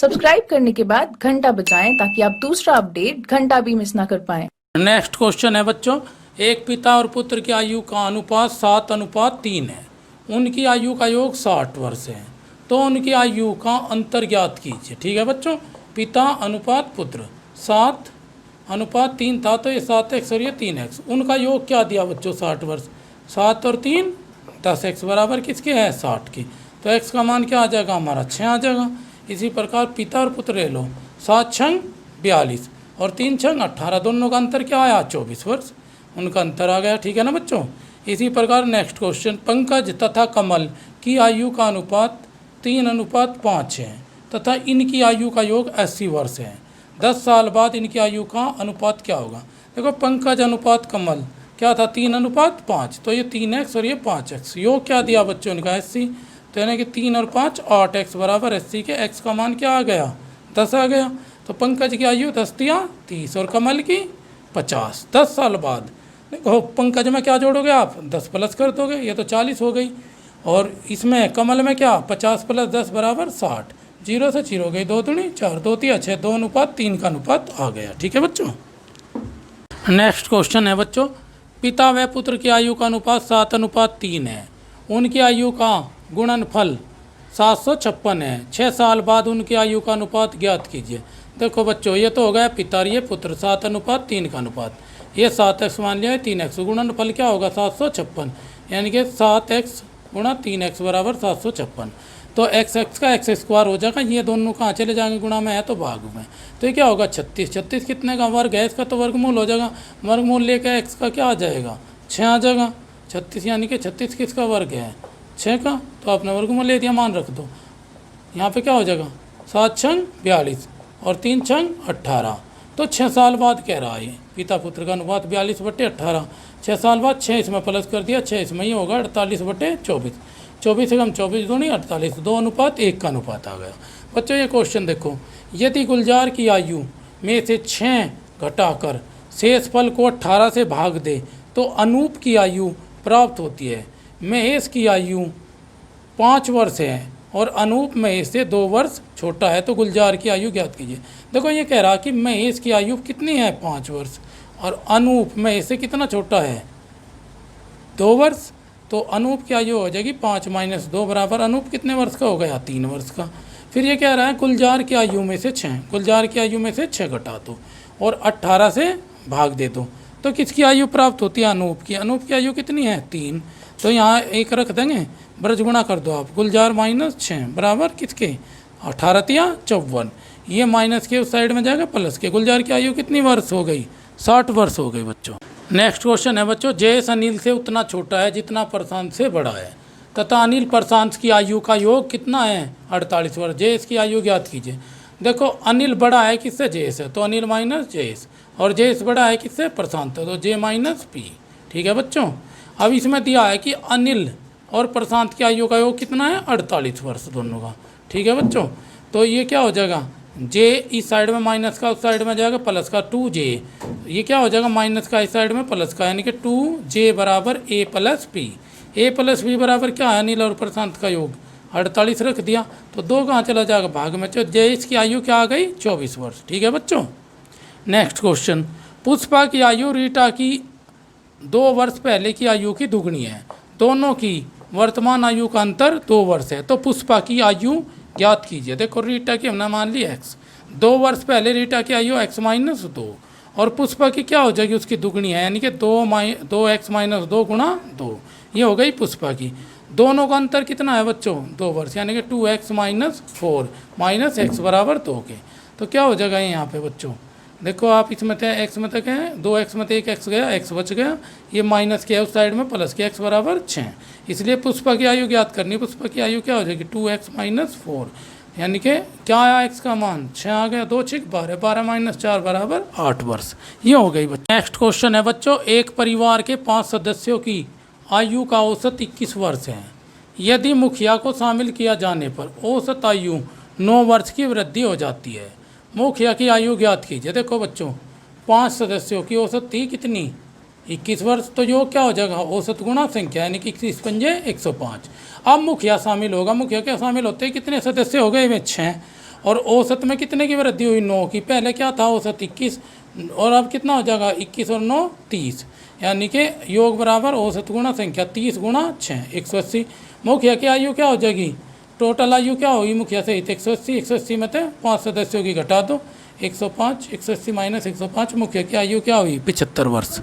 Subscribe करने के बाद घंटा बजाएं ताकि आप दूसरा अपडेट घंटा भी मिस ना कर पाएं। नेक्स्ट क्वेश्चन है बच्चों, एक पिता और पुत्र की आयु का अनुपात 7:3 है। उनकी आयु का योग 60 वर्ष है, तो उनकी आयु का अंतर ज्ञात कीजिए। ठीक है बच्चों, पिता अनुपात पुत्र 7:3 था, तो ये 7x और ये 3x। उनका योग क्या दिया बच्चों? 60 वर्ष। 7 और 3 10x बराबर किसके है? 60 की। तो x का मान क्या आ जाएगा हमारा? 6 आ जाएगा। इसी प्रकार पिता और पुत्र ले लो, 7 छंग 42 और 3 छंग 18, दोनों का अंतर क्या आया? 24 वर्ष। उनका अंतर आ गया। ठीक है ना बच्चों। इसी प्रकार नेक्स्ट क्वेश्चन, पंकज तथा कमल की आयु का अनुपात 3:5 है तथा इनकी आयु का योग 80 वर्ष है। 10 साल बाद इनकी आयु का अनुपात क्या होगा? देखो, पंकज अनुपात कमल क्या था? 3:5, तो ये 3x और ये 5x। योग क्या दिया बच्चों इनका? 80। तो यानी कि 3 और 5 8x बराबर 80 के x का मान क्या आ गया? 10 आ गया। तो पंकज की आयु 10 दिया 30 और कमल की 50। 10 साल बाद देखो, पंकज में क्या जोड़ोगे आप? 10 प्लस कर दोगे, ये तो 40 हो गई। और इसमें कमल में क्या? 50 + 10 बराबर 60। 0 से 0 गई, 2 दूनी 4, 2 तिया 6, 2:3 का अनुपात आ गया। ठीक है बच्चों। नेक्स्ट क्वेश्चन है बच्चों, पिता व पुत्र की आयु का अनुपात 7:3 है। उनकी आयु का गुणनफल 756 है। 6 साल बाद उनकी आयु का अनुपात ज्ञात कीजिए। देखो बच्चों, ये तो हो गया पिता और ये पुत्र, 7:3 का अनुपात। ये 7x मान लिया है, 3x। गुणनफल क्या होगा? 756, यानी कि 7x गुणा 3x बराबर 756। तो x का x² हो जाएगा। ये दोनों कहाँ चले जाएंगे? गुणा में है तो भाग में। तो ये क्या होगा? 36। 36 कितने का वर्ग है? इसका तो वर्गमूल हो जाएगा। वर्गमूल लेकर x का क्या आ जाएगा? 6 आ जाएगा। 36 यानी कि 36 किसका वर्ग है? 6 का। तो आपने वर्गमूल ले दिया, मान रख दो। यहाँ पे क्या हो जाएगा? 7 छंग 42 और 3 छंग 18। तो 6 साल बाद कह रहा है ये पिता पुत्र का अनुपात 42/18। 6 साल बाद 6 इसमें प्लस कर दिया, 6 इसमें ही होगा 48/24। 24 से कम 24 दूनी 48, 2:1 का अनुपात आ गया। बच्चों ये क्वेश्चन देखो, यदि गुलजार की आयु में से 6 घटाकर शेष फल को 18 से भाग दे तो अनूप की आयु प्राप्त होती है। महेश की आयु 5 वर्ष है और अनूप महेश से 2 वर्ष छोटा है, तो गुलजार की आयु ज्ञात कीजिए। देखो, ये कह रहा कि महेश की आयु कितनी है? 5 वर्ष, और अनूप महेश से कितना छोटा है? 2 वर्ष। तो अनूप की आयु हो जाएगी 5 - 2 बराबर अनूप कितने वर्ष का हो गया? 3 वर्ष का। फिर ये कह रहा है गुलजार की आयु में से 6, गुलजार की आयु में से 6 घटा दो और 18 से भाग दे दो, तो किसकी आयु प्राप्त होती है? अनूप की। अनूप की आयु कितनी है? 3। तो यहाँ एक रख देंगे, ब्रज गुणा कर दो आप। गुलजार -6 बराबर किसके? 18 तिया 54। ये माइनस के उस साइड में जाएगा, प्लस के। गुलजार की आयु कितनी वर्ष हो गई? 60 वर्ष हो गई बच्चों। नेक्स्ट क्वेश्चन है बच्चों, जयेश अनिल से उतना छोटा है जितना प्रशांत से बड़ा है तथा अनिल प्रशांत की आयु का योग कितना है? 48 वर्ष। जयेश की आयु ज्ञात कीजिए। देखो, अनिल बड़ा है किससे? जयेश है, तो अनिल माइनस जयेश, और जयेश बड़ा है किससे? प्रशांत, तो J - P। ठीक है बच्चों। अब इसमें दिया है कि अनिल और प्रशांत की आयु का योग कितना है? 48 वर्ष दोनों का। ठीक है बच्चों। तो ये क्या हो जाएगा? J इस साइड में माइनस का उस साइड में जाएगा प्लस का, 2J। ये क्या हो जाएगा? माइनस का इस साइड में प्लस का, यानी कि 2J बराबर A + P। A + B बराबर क्या है? अनिल और प्रशांत का योग 48 रख दिया, तो 2 कहाँ चला जाएगा? भाग में। तो जयेश की आयु क्या आ गई? 24 वर्ष। ठीक है बच्चों। नेक्स्ट क्वेश्चन, पुष्पा की आयु रीटा की 2 वर्ष पहले की आयु की दुगनी है। दोनों की वर्तमान आयु का अंतर 2 वर्ष है, तो पुष्पा की आयु ज्ञात कीजिए। देखो, रीटा की हमने मान ली x, 2 वर्ष पहले रीटा की आयु x - 2 और पुष्पा की क्या हो जाएगी? उसकी दुगनी है, यानी कि 2x - 2 गुणा 2। ये हो गई पुष्पा की। दोनों का अंतर कितना है बच्चों? 2 वर्ष, यानी कि 2x - 4 माइनस x बराबर 2 के। तो क्या हो जाएगा यहाँ पे बच्चों? देखो, आप इसमें थे x में तक है, 2x में 1x गया, x बच गया। ये माइनस के उस साइड में प्लस के, x बराबर 6। इसलिए पुष्पा की आयु ज्ञात करनी है। पुष्पा की आयु क्या हो जाएगी? 2x - 4, यानी कि क्या आया? x का मान 6 आ गया, 2 × 6 12, 12 - 4 बराबर 8 वर्ष। ये हो गई बच्चों। नेक्स्ट क्वेश्चन है बच्चों, एक परिवार के 5 सदस्यों की आयु का औसत 21 वर्ष है। यदि मुखिया को शामिल किया जाने पर औसत आयु 9 वर्ष की वृद्धि हो जाती है। मुखिया की आयु ज्ञात कीजिए। देखो बच्चों, 5 सदस्यों की औसत थी कितनी? 21 वर्ष। तो योग क्या हो जाएगा? औसत गुणा संख्या, यानी कि 21 × 5 = 105। अब मुखिया शामिल होगा। मुखिया क्या शामिल होते हैं? कितने सदस्य हो गए? में 6। और औसत में कितने की वृद्धि हुई? 9 की। पहले क्या था औसत 21 और अब कितना हो जाएगा? 21 और 9 30, यानी कि योग बराबर औसत गुणा संख्या 30 गुणा 6 180। मुखिया की आयु क्या हो जाएगी? टोटल आयु क्या होगी मुखिया सहित? 180। 180 में से 5 सदस्यों की घटा दो, 105। 180 माइनस 105, मुखिया की आयु क्या हुई? 75 वर्ष।